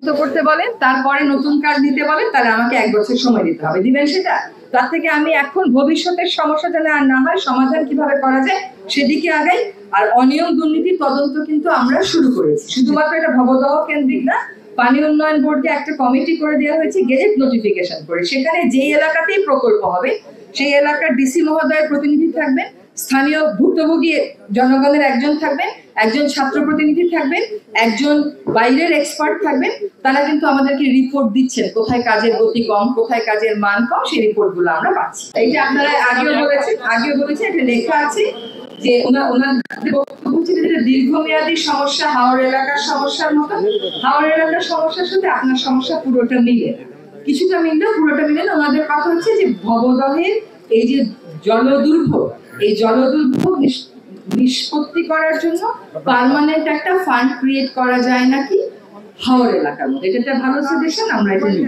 করতে বলেন, তারপরে নতুন কাজ দিতে বলেন, তাহলে আমাকে 1 বছর সময় দিতে হবে। দিবেন সেটা? তার থেকে আমি এখন ভবিষ্যতের সমস্যা যেন আর না হয়, সমাধান কিভাবে করা যায় সেদিকে আগাই। আর অনিয়ম দুর্নীতি তদন্ত কিন্তু আমরা শুরু করেছি। শুধুমাত্র এটা ভবদহ কেন্দ্রিক না, পানি উন্নয়ন বোর্ডকে একটা কমিটি করে দেওয়া হয়েছে গেজেট নোটিফিকেশন করে। সেখানে যেই এলাকাতেই প্রকল্প হবে সেই এলাকার ডিসি মহোদয়ের প্রতিনিধি থাকবেন, স্থানীয় ভুক্তভোগী জনগণের একজন থাকবেন, একজন ছাত্র প্রতিনিধি থাকবেন, একজন বাইরের এক্সপার্ট থাকবেন। তারা কিন্তু আমাদেরকে রিপোর্ট দিচ্ছেন কোথায় কাজের গতি কম, কোথায় কাজের মান কম, সেই রিপোর্টগুলো আমরা পাচ্ছি। এই যে আপনারা আগেও বলেছেন এটা লেখা আছে যে ওনার বক্তব্য ছিল যে দীর্ঘমেয়াদী সমস্যা হাওড় এলাকার সমস্যার মতো। হাওড় এলাকার সমস্যার সাথে আপনার সমস্যা পুরোটা মিলে না, কিছুটা মিললেও পুরোটা মিলে না। ওনাদের কথা হচ্ছে যে ভবদহের এই যে জলদুর্ভোগ, এই জলদুর্ভোগ নিষ্পত্তি করার জন্য পার্মানেন্ট একটা ফান্ড ক্রিয়েট করা যায় নাকি হাওড় এলাকার মধ্যে। এটা একটা ভালো সাজেশন, আমরা এটা নিই।